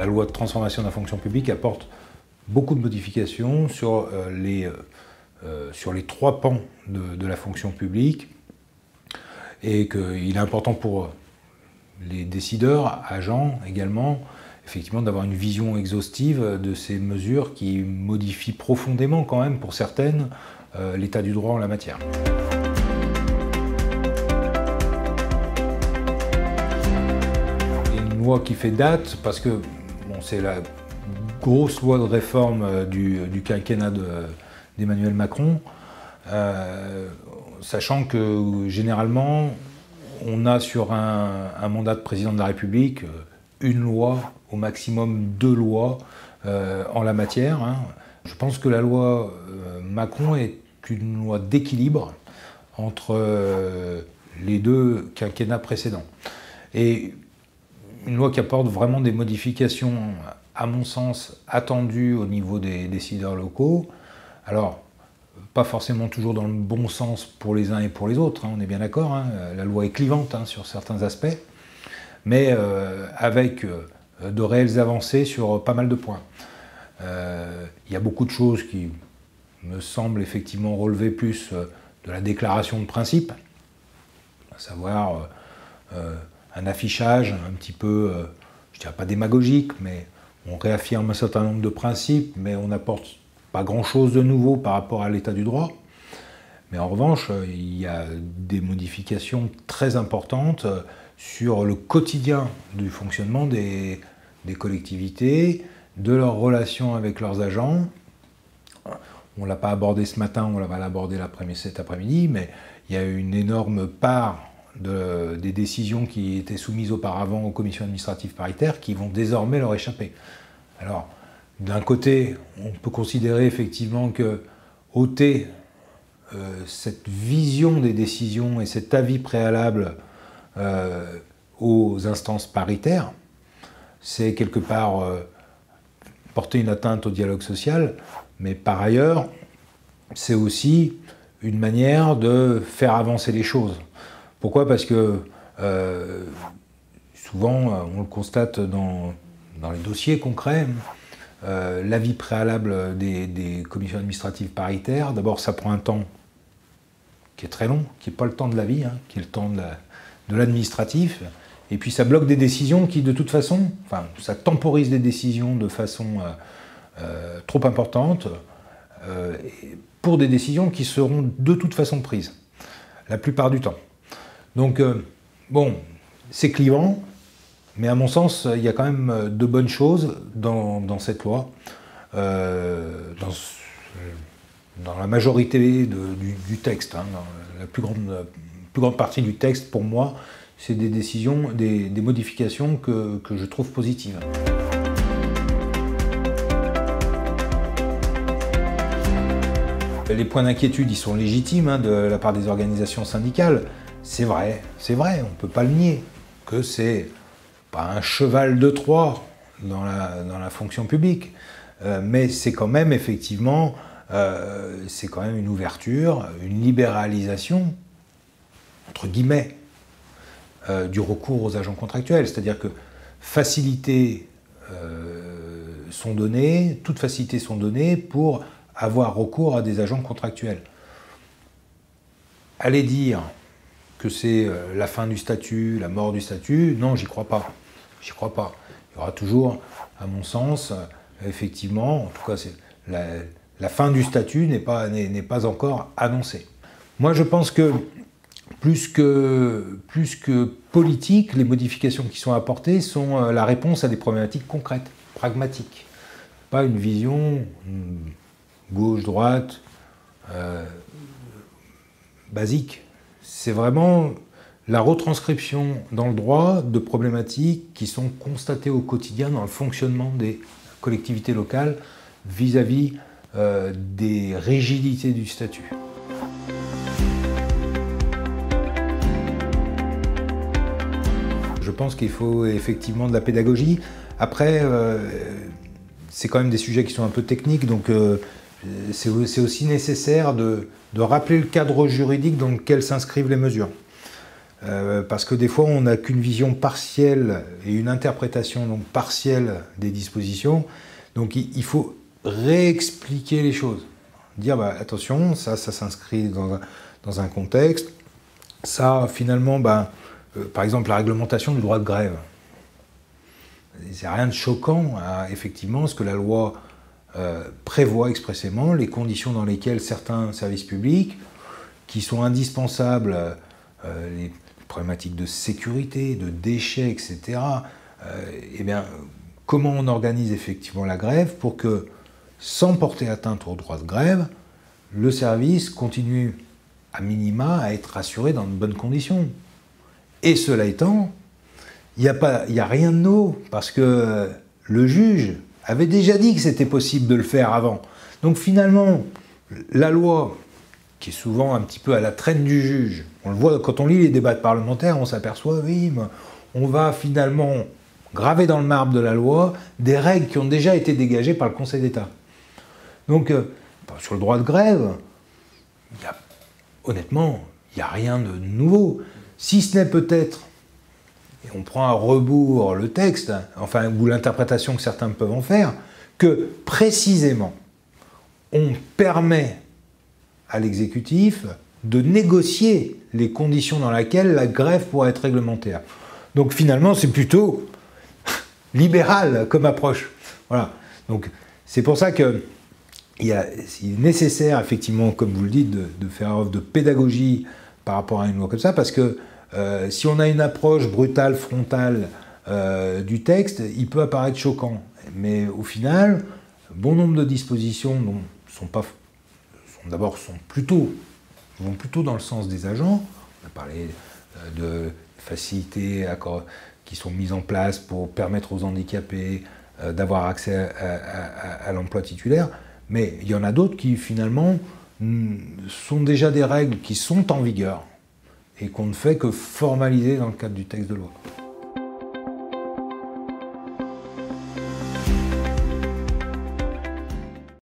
loi de transformation de la fonction publique apporte beaucoup de modifications sur les 3 pans de la fonction publique, et qu'il est important pour les décideurs, agents également, effectivement d'avoir une vision exhaustive de ces mesures qui modifient profondément quand même, pour certaines, l'état du droit en la matière. Une loi qui fait date parce que bon, c'est la grosse loi de réforme du quinquennat d'Emmanuel Macron, sachant que généralement on a sur un mandat de président de la République une loi, au maximum 2 lois en la matière. Je pense que la loi Macron est une loi d'équilibre entre les 2 quinquennats précédents. Et une loi qui apporte vraiment des modifications, à mon sens, attendues au niveau des décideurs locaux. Alors, pas forcément toujours dans le bon sens pour les uns et pour les autres, on est bien d'accord, la loi est clivante sur certains aspects, mais avec de réelles avancées sur pas mal de points. Il y a beaucoup de choses qui me semblent effectivement relever plus de la déclaration de principe, à savoir un affichage un petit peu, je dirais pas démagogique, mais on réaffirme un certain nombre de principes, mais on n'apporte pas grand-chose de nouveau par rapport à l'état du droit. Mais en revanche, il y a des modifications très importantes sur le quotidien du fonctionnement des collectivités, de leurs relations avec leurs agents. On ne l'a pas abordé ce matin, on va l'aborder cet après-midi, mais il y a une énorme part des décisions qui étaient soumises auparavant aux commissions administratives paritaires qui vont désormais leur échapper. Alors, d'un côté, on peut considérer effectivement que ôter cette vision des décisions et cet avis préalable aux instances paritaires, c'est quelque part porter une atteinte au dialogue social, mais par ailleurs, c'est aussi une manière de faire avancer les choses. Pourquoi? Parce que souvent, on le constate dans les dossiers concrets, l'avis préalable des commissions administratives paritaires, d'abord ça prend un temps qui est très long, qui n'est pas le temps de l'avis, qui est le temps de l'administratif, et puis ça bloque des décisions qui de toute façon, enfin ça temporise des décisions de façon trop importante, pour des décisions qui seront de toute façon prises, la plupart du temps. Donc bon, c'est clivant, mais à mon sens, il y a quand même de bonnes choses dans cette loi. Dans la majorité du texte, dans la plus grande partie du texte, pour moi, c'est des décisions, des modifications que je trouve positives. Les points d'inquiétude, ils sont légitimes de la part des organisations syndicales. C'est vrai, on ne peut pas le nier, que c'est pas un cheval de Troie dans la fonction publique, mais c'est quand même effectivement une ouverture, une libéralisation, entre guillemets, du recours aux agents contractuels. C'est-à-dire que toutes facilités sont données pour avoir recours à des agents contractuels. Aller dire que c'est la fin du statut, la mort du statut, non, j'y crois pas. J'y crois pas. Il y aura toujours, à mon sens, effectivement, en tout cas, la fin du statut n'est pas encore annoncée. Moi, je pense que plus que politiques, les modifications qui sont apportées sont la réponse à des problématiques concrètes, pragmatiques. Pas une vision gauche-droite, basique. C'est vraiment la retranscription dans le droit de problématiques qui sont constatées au quotidien dans le fonctionnement des collectivités locales vis-à-vis des rigidités du statut. Je pense qu'il faut effectivement de la pédagogie. Après, c'est quand même des sujets qui sont un peu techniques, donc c'est aussi nécessaire de rappeler le cadre juridique dans lequel s'inscrivent les mesures. parce que des fois on n'a qu'une vision partielle et une interprétation donc partielle des dispositions. Donc il faut réexpliquer les choses. Dire bah, attention, ça s'inscrit dans un contexte. Ça finalement, par exemple la réglementation du droit de grève. C'est rien de choquant à effectivement ce que la loi prévoit expressément, les conditions dans lesquelles certains services publics qui sont indispensables, les problématiques de sécurité, de déchets, etc., eh bien, comment on organise effectivement la grève pour que, sans porter atteinte au droit de grève, le service continue à minima à être assuré dans de bonnes conditions. Et cela étant, il n'y a rien de nouveau, parce que le juge avait déjà dit que c'était possible de le faire avant. Donc finalement, la loi, qui est souvent un petit peu à la traîne du juge, on le voit quand on lit les débats parlementaires, on s'aperçoit, oui, on va finalement graver dans le marbre de la loi des règles qui ont déjà été dégagées par le Conseil d'État. Donc, sur le droit de grève, honnêtement, il n'y a rien de nouveau. Si ce n'est peut-être, et on prend à rebours le texte, enfin, ou l'interprétation que certains peuvent en faire, que précisément, on permet à l'exécutif de négocier les conditions dans lesquelles la grève pourra être réglementaire. Donc finalement, c'est plutôt libéral comme approche. Voilà. Donc c'est pour ça que il est nécessaire, effectivement, comme vous le dites, de faire œuvre de pédagogie par rapport à une loi comme ça, parce que si on a une approche brutale, frontale du texte, il peut apparaître choquant. Mais au final, bon nombre de dispositions vont plutôt dans le sens des agents. On a parlé de facilités qui sont mises en place pour permettre aux handicapés d'avoir accès à l'emploi titulaire. Mais il y en a d'autres qui, finalement, sont déjà des règles qui sont en vigueur et qu'on ne fait que formaliser dans le cadre du texte de loi.